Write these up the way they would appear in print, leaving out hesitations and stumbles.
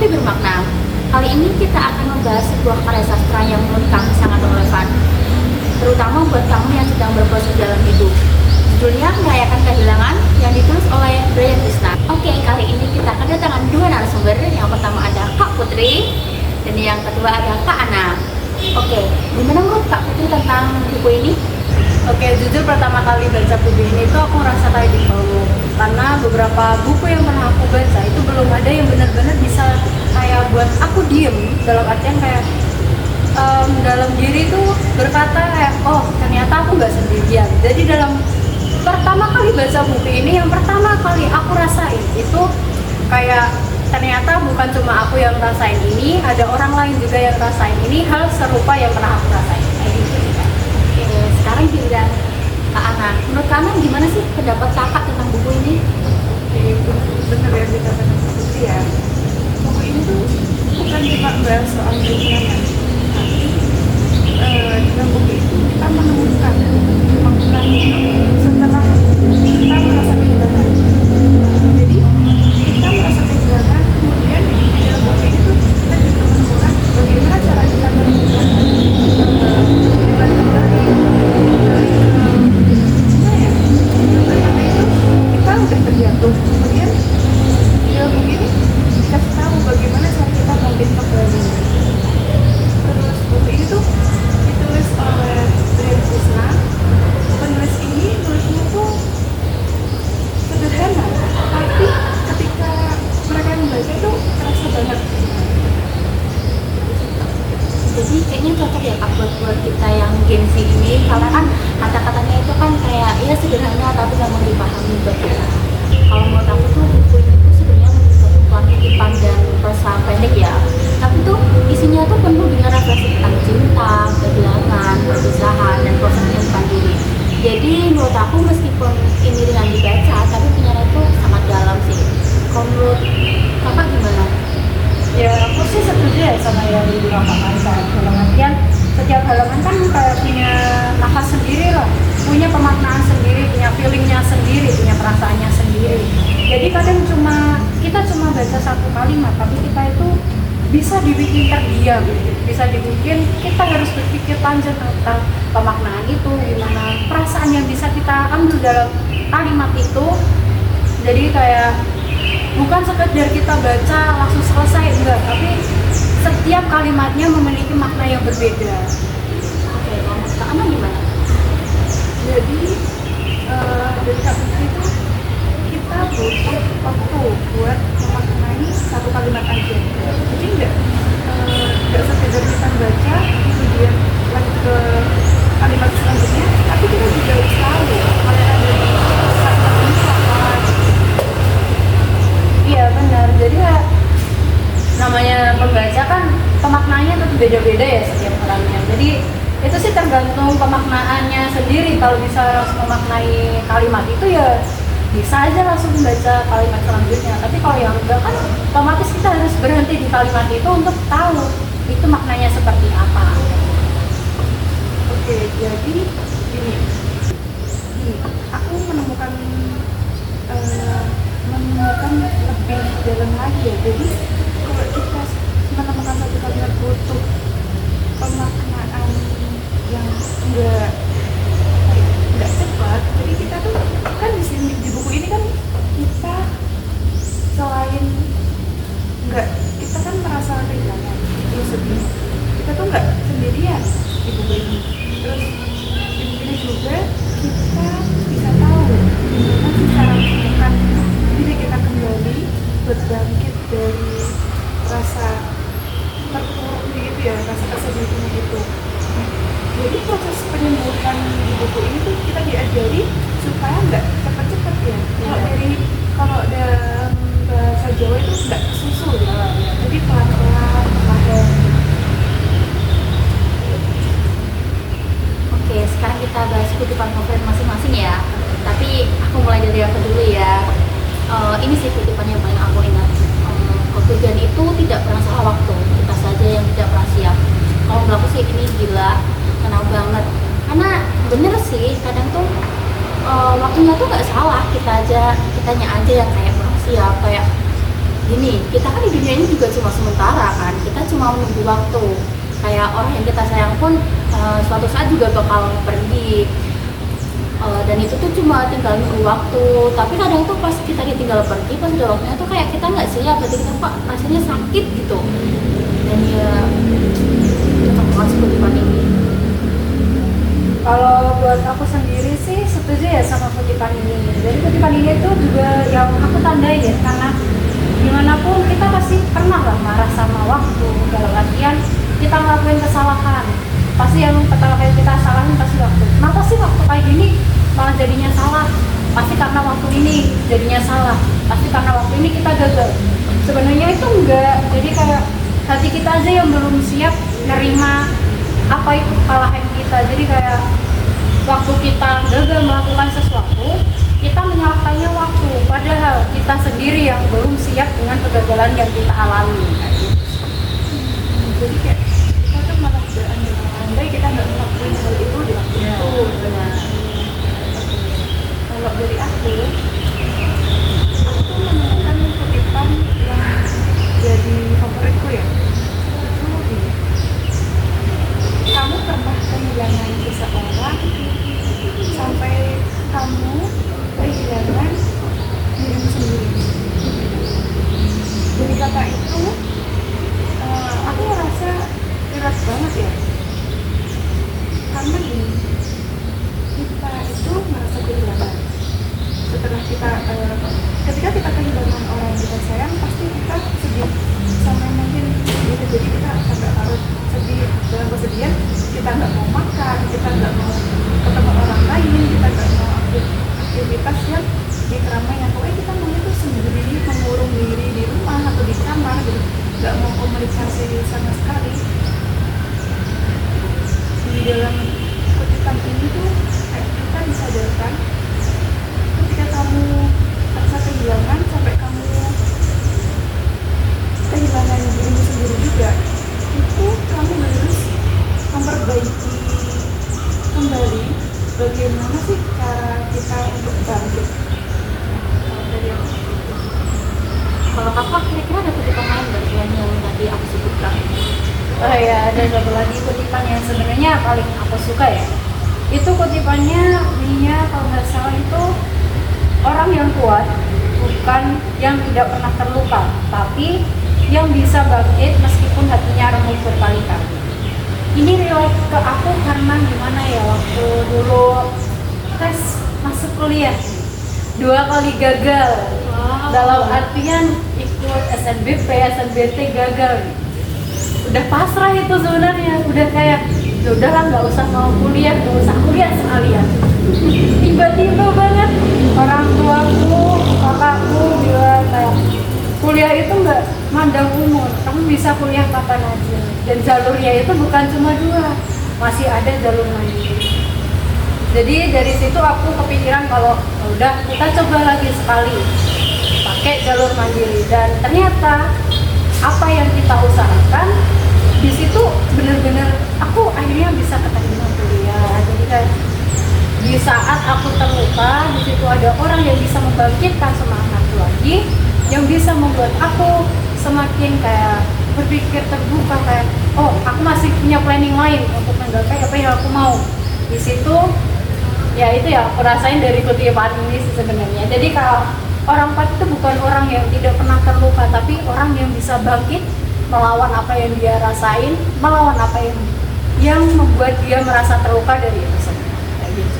Putri Bermakna. Kali ini kita akan membahas sebuah karya sastra yang menurut kami sangat relevan, terutama buat kamu yang sedang berproses dalam hidup. Judulnya Merayakan Kehilangan, yang ditulis oleh Brian Krishna. Oke, kali ini kita kedatangan dua narasumber. Yang pertama ada Kak Putri, dan yang kedua ada Kak Ana. Oke, gimana menurut Kak Putri tentang buku ini? Oke, jujur pertama kali baca buku ini tuh aku ngerasa kayak di bawah, karena beberapa buku yang pernah aku baca itu belum ada yang benar-benar bisa kayak buat aku diem, dalam artian kayak dalam diri tuh berkata kayak, oh ternyata aku nggak sendirian. Jadi dalam pertama kali baca buku ini, yang pertama kali aku rasain itu kayak ternyata bukan cuma aku yang rasain ini, ada orang lain juga yang rasain ini, hal serupa yang pernah aku rasain. Kayak gitu sih, Kak. Oke, sekarang giliran Kak Ana. Menurut Kak Ana gimana sih pendapat kakak tentang buku ini? Bener ya dikatakan Putri ya, buku ini tuh bukan cuma bahas soal kehilangan, tapi dalam buku itu kita menemukan makna setelah kita merasa kehilangan. Jadi kita merasa kehilangan, kemudian di dalam buku ini tuh kita juga menemukan bagaimana cara kita menemukan kembali dari gimana ya, karena itu kita udah terjatuh, kemudian di dalam buku ini dikasih tahu bagaimana cara kita bangkit kembali. Terus buku ini tuh ditulis oleh Brian Krishna. Penulis ini nulisnya tuh sederhana, tapi ketika mereka membaca itu terasa banget. Jadi kayaknya cocok ya Kak buat kita yang Gen Z ini, karena kan kata-katanya itu kan kayak ya sederhana tapi gampang dipahami buat kita. Kalau menurut aku tuh buku ini tuh sebenarnya bukan kutipan dan prosa pendek ya, tapi tuh isinya tuh penuh dengan refleksi tentang cinta, kehilangan, perpisahan, dan proses menyembuhkan diri. Jadi menurut aku meskipun ini ringan dibaca, tapi penyanyi itu sangat dalam sih. Kalau menurut kakak gimana? Ya aku sih setuju ya sama yang dibilang Kak Ansa. Dalam artian setiap halaman kan kayak punya nafas sendiri lah, punya pemaknaan sendiri, punya feelingnya sendiri, punya perasaannya sendiri. Jadi kadang kita cuma baca satu kalimat, tapi kita itu bisa dibikin terdiam, bisa dibikin kita harus berpikir panjang tentang pemaknaan itu, gimana perasaan yang bisa kita ambil dalam kalimat itu. Jadi kayak bukan sekedar kita baca langsung selesai, enggak, tapi setiap kalimatnya memiliki makna yang berbeda. Oke, kalau Kak Ana gimana? Jadi dari Kak Putri itu kita butuh waktu buat memaknai satu kalimat aja. Jadi nggak sekedar kita baca kemudian lanjut ke kalimat selanjutnya, tapi kita juga harus tahu makna dari kalimat ini apa. Iya benar. Jadi ya, namanya pembaca kan pemaknaannya tentu beda-beda ya setiap orangnya. Jadi itu sih tergantung pemaknaannya sendiri. Kalau bisa langsung memaknai kalimat itu ya bisa aja langsung membaca kalimat selanjutnya. Tapi kalau yang enggak kan otomatis kita harus berhenti di kalimat itu untuk tahu itu maknanya seperti apa. Oke, jadi gini, aku menemukan lebih dalam lagi ya. Jadi kalau kita menemukan satu kalimat butuh pemaknaan yang enggak cepat. Jadi kita tuh kan di sini di buku ini kan kita selain kita kan merasa kehilangan, itu sedih. Kita tuh nggak sendirian di buku ini. Terus di buku ini juga kita bisa tahu gimana sih cara menemukan diri kita kembali, berbangkit dari rasa terpuruknya itu ya, rasa kesedihannya itu. Jadi proses penyembuhan di buku ini tuh kita diajari supaya nggak cepat-cepat ya. Kalau dalam bahasa Jawa itu nggak susul ya. Jadi pelan-pelan, perlahan. Oke, sekarang kita bahas kutipan favorit masing-masing ya. Tapi aku mulai dari aku dulu ya. Ini sih kutipan yang paling aku ingat. Ketujuan itu tidak pernah salah waktu, kita saja yang tidak pernah siap. Kalau menurut aku sih ini gila, kenal banget. Karena bener sih, kadang tuh waktunya tuh nggak salah, kitanya aja yang kayak belum siap. Kayak gini, kita kan di dunia ini juga cuma sementara kan, kita cuma menunggu waktu. Kayak orang yang kita sayang pun suatu saat juga bakal pergi. Dan itu tuh cuma tinggal nunggu waktu. Tapi kadang tuh pas kita ditinggal pergi, pas udah waktunya tuh kayak kita nggak siap, berarti kita kok rasanya sakit gitu. Dan ya cocok banget sih kutipan ini. Kalau buat aku sendiri sih setuju ya sama kutipan ini. Jadi kutipan ini tuh juga yang aku tandai ya, karena gimana pun kita pasti pernah lah marah sama waktu. Dalam artian kita ngelakuin kesalahan, pasti yang pertama kali kita salahin pasti waktu. Kenapa sih waktu kayak gini malah jadinya salah? Pasti karena waktu ini jadinya salah. Pasti karena waktu ini kita gagal. Sebenarnya itu enggak. Jadi kayak hati kita aja yang belum siap nerima apa itu kesalahan kita. Jadi kayak waktu kita gagal melakukan sesuatu, kita menyalahkannya waktu, padahal kita sendiri yang belum siap dengan kegagalan yang kita alami. Jadi kayak kita tuh malah berandai-andai kita nggak ngelakuin hal itu di waktu itu. Benar. Kalau dari aku tuh menemukan kutipan yang jadi favoritku ya. Itu gini, kamu pernah kehilangan seseorang sampai kamu kehilangan dirimu sendiri. Dari kata itu aku merasa berat banget ya, karena gini, kita itu merasa kehilangan setelah kita ketika kita kehilangan orang yang kita sayang, pasti kita sedih sampai mungkin gitu. Jadi kita sampai harus sedih, dalam kesedihan kita nggak mau makan, kita nggak mau ketemu orang lain, kita nggak mau aktivitas yang di keramaian. Pokoknya kita mau itu sendiri, mengurung diri di rumah atau di kamar gitu, nggak mau komunikasi sama sekali. Di dalam kutipan ini tuh kayak kita disadarkan ketika kamu merasa kehilangan sampai kamu kehilangan dirimu sendiri juga, itu kamu harus memperbaiki kembali bagaimana sih cara kita untuk bangkit. Kalau dari aku Kalau kakak kira-kira ada kutipan lain nggak selain yang tadi aku sebutkan? Oh ya, ada satu lagi kutipan yang sebenarnya paling aku suka ya. Itu kutipannya, bunyinya kalau nggak salah itu, orang yang kuat bukan yang tidak pernah terluka, tapi yang bisa bangkit meskipun hatinya remuk berkali-kali. Ini relate ke aku karena gimana ya, waktu dulu tes masuk kuliah 2 kali gagal. Wow. Dalam artian ikut SNBP, SNBT gagal. Udah pasrah itu sebenarnya, udah kayak ya udahlah nggak usah mau kuliah, nggak usah kuliah sekalian. Tiba-tiba banget orang tuaku, kakakku bilang kayak kuliah itu nggak mandang umur, kamu bisa kuliah kapan aja. Dan jalurnya itu bukan cuma 2, masih ada jalur mandiri. Jadi dari situ aku kepikiran kalau ya udah kita coba lagi sekali pakai jalur mandiri, dan ternyata apa yang kita usahakan di situ bener-bener aku akhirnya bisa keterima kuliah. Jadi kayak di saat aku terluka, di situ ada orang yang bisa membangkitkan semangatku lagi, yang bisa membuat aku semakin kayak berpikir terbuka, kayak oh aku masih punya planning lain untuk menggapai apa yang aku mau. Di situ ya itu ya aku rasain dari kutipan ini sebenarnya. Jadi kalau orang kuat itu bukan orang yang tidak pernah terluka, tapi orang yang bisa bangkit melawan apa yang dia rasain, melawan apa yang membuat dia merasa terluka dari itu semua. Kayak gitu.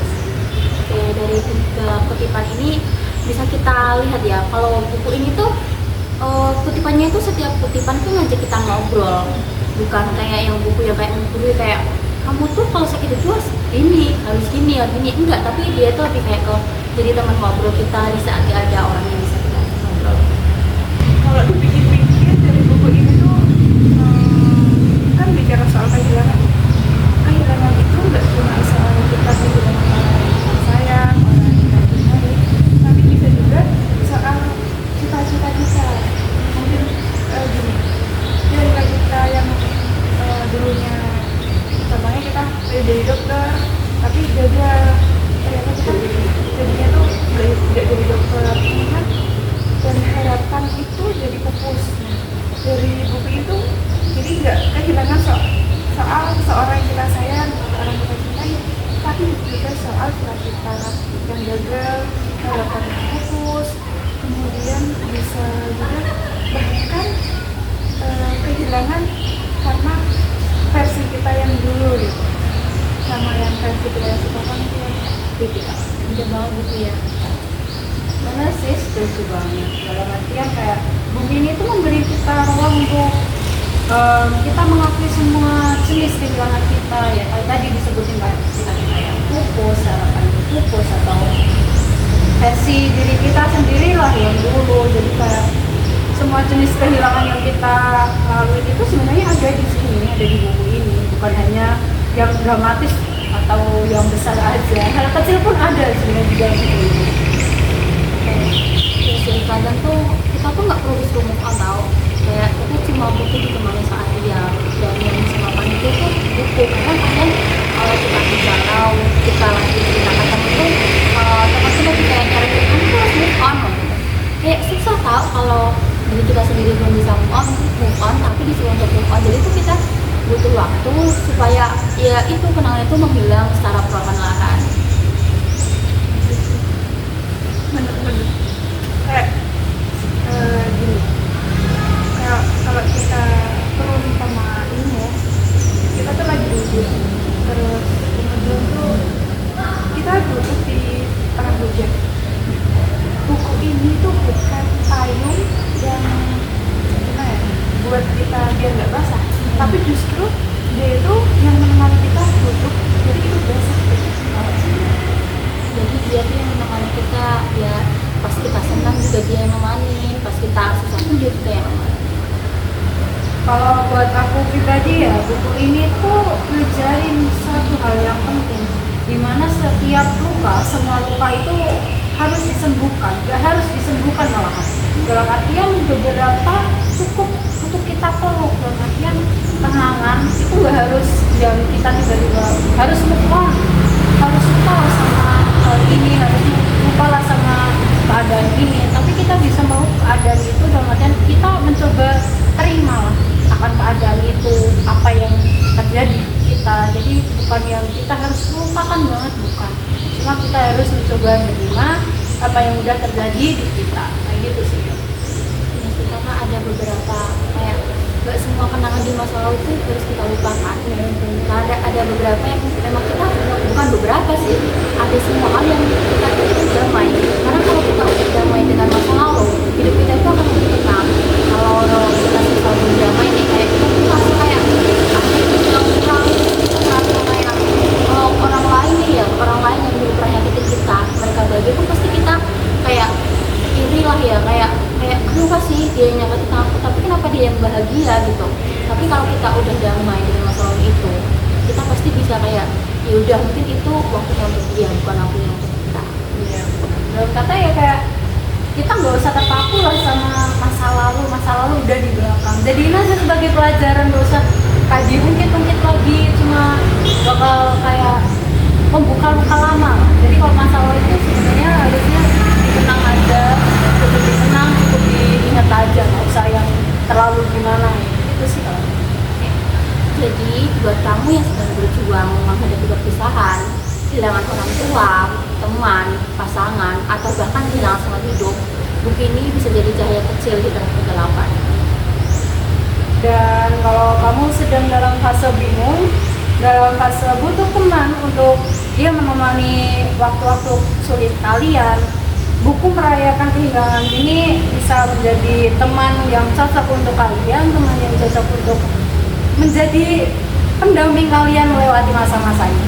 Oke, dari 3 kutipan ini bisa kita lihat ya, kalau buku ini tuh kutipannya itu setiap kutipan tuh ngajak kita ngobrol, bukan kayak yang buku yang kayak menggurui kayak kamu tuh kalau sakit itu ini harus gini ya gini, enggak, tapi dia tuh lebih kayak ke jadi teman ngobrol kita di saat ada orang yang bisa kita ngobrol. kalau dipikir-pikir dari buku ini tuh kan bicara soal kehilangan. Kehilangan itu nggak cuma soal kita kehilangan orang yang kita sayang, orang yang kita cintai, tapi bisa juga soal cita-cita kita. Mungkin gini, cita kita yang dulunya contohnya kita jadi dokter tapi gagal, ternyata kita jadinya tuh nggak jadi dokter kan, dan harapan itu jadi dari buku itu jadi nggak kehilangan soal seorang yang kita sayang, orang kita cintai, tapi juga soal kita yang gagal, harapan yang pupus, kemudian bisa juga bahkan kehilangan karena versi kita yang dulu gitu, sama yang versi kita yang sekarang itu ya. Udah banget gitu ya. Mana sih setuju banget. Dalam artian kayak buku ini tuh memberi kita ruang untuk kita mengakui semua jenis kehilangan kita ya. Kayak tadi disebutin kayak kita yang pupus, harapan yang pupus, atau versi diri kita sendirilah yang dulu. Jadi kayak semua jenis kehilangan yang kita lalui itu sebenarnya ada di sini, ada di buku ini. Bukan hanya yang dramatis atau yang besar aja, hal kecil pun ada sebenarnya di dalam buku ini. Ya sih, kadang tuh kita tuh nggak perlu disuruh move on tau, kayak kita cuma butuh ditemani saat dia, dan yang bisa makan itu tuh buku. Kan kadang kalau kita di galau, kita lagi cerita ketemu tuh teman-teman lagi kayak nyari kamu tuh harus move on gitu. Kayak susah tau kalau diri kita sendiri belum bisa move on tapi disuruh untuk move on. Jadi tuh kita butuh waktu supaya ya itu kenangan itu menghilang secara perlahan-lahan. Bener-bener kayak gini, kayak kalau kita perlu minta maaf ini ya, kita tuh lagi duduk terus kemudian tuh kita duduk di tengah hujan. Buku ini tuh bukan payung yang gimana ya, buat kita biar nggak basah, tapi justru dia itu yang menemani kita duduk, jadi itu basah. Jadi dia tuh yang menemani kita, ya pas kita senang juga dia yang nemani, pas kita susah pun dia juga yang nemani. Kalau buat aku pribadi ya, buku ini tuh ngajarin satu hal yang penting, dimana setiap luka, semua luka itu harus disembuhkan, gak harus disembuhkan malahan. Dalam artian beberapa cukup untuk kita peluk, dalam artian kenangan itu gak harus yang kita tiba-tiba harus lupa, harus lupa sama hal ini, harus lupa lah sama keadaan ini. Tapi kita bisa mau keadaan itu dalam artian kita mencoba terima lah akan keadaan itu, apa yang terjadi kita. Jadi bukan yang kita harus lupakan banget, bukan, cuma kita harus mencoba menerima apa yang udah terjadi di kita, kayak gitu sih. Ya, karena ada beberapa kayak gak semua kenangan di masa lalu itu harus kita lupakan. Ada beberapa yang memang kita bukan beberapa sih, ada semua hal yang kita itu damai. Karena kalau kita udah damai dengan masa lalu, hidup kita itu akan lebih tenang. Kalau kita selalu damai nih, kayak kita tuh merasa kayak kita merasa kayak kalau orang lain nih ya, orang lain yang dulu pernah nyakitin kita, mereka bahagia pun pasti kita kayak iri lah ya, kayak kenapa sih dia yang nyakitin aku, tapi kenapa dia yang bahagia gitu. Tapi kalau kita udah damai dengan masa lalu itu, kita pasti bisa kayak ya udah, mungkin itu waktunya untuk dia, bukan aku yang untuk kita. Iya. Dalam kata ya kayak kita nggak usah terpaku lah sama masa lalu udah di belakang. Jadiin aja sebagai pelajaran, nggak usah kayak diungkit-ungkit lagi, cuma bakal kayak membuka luka lama. Jadi kalau masa lalu itu sebenarnya harusnya dikenang aja, cukup dikenang, cukup diingat aja, nggak usah yang terlalu gimana itu sih kalau. Jadi buat kamu yang sedang berjuang menghadapi perpisahan, kehilangan orang tua, teman, pasangan, atau bahkan kehilangan semangat hidup, buku ini bisa jadi cahaya kecil di tengah kegelapan. Dan kalau kamu sedang dalam fase bingung, dalam fase butuh teman untuk dia menemani waktu-waktu sulit kalian, buku Merayakan Kehilangan ini bisa menjadi teman yang cocok untuk kalian, teman yang cocok untuk menjadi pendamping kalian melewati masa-masa ini.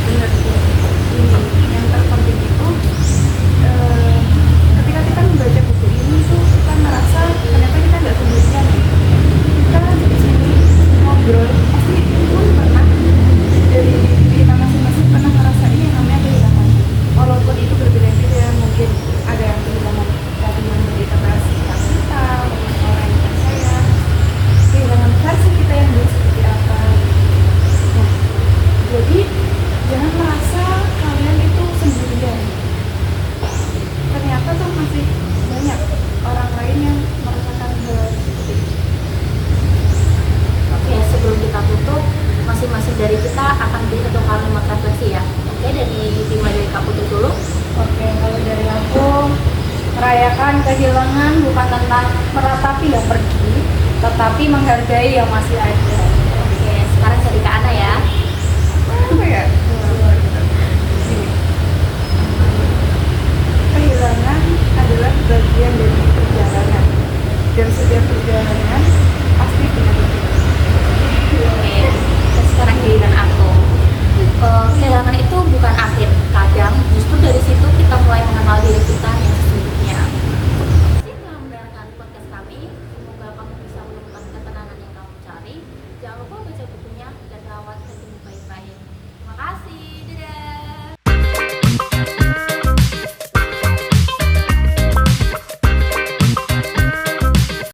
Bener sih. Yang terpenting itu ketika kita membaca buku ini tuh kita merasa ternyata kita nggak sendirian. Kita di sini ngobrol, pasti pun pernah dari diri kita masing-masing pernah ngerasain yang namanya kehilangan. Walaupun itu berbeda-beda, mungkin ada yang kehilangan dari menderita kasih kita, orang yang kita sayang, kehilangan versi kita yang dulu seperti apa. Nah, tapi nggak pergi, tetapi menghargai yang masih ada. Oke, sekarang jadi Kak Ana ya. Apa ya? Gini. Kehilangan adalah bagian dari perjalanan, dan setiap perjalanan pasti punya titik. Oke, terus sekarang giliran aku. Kehilangan itu bukan akhir. Kadang justru dari situ kita mulai mengenal diri kita yang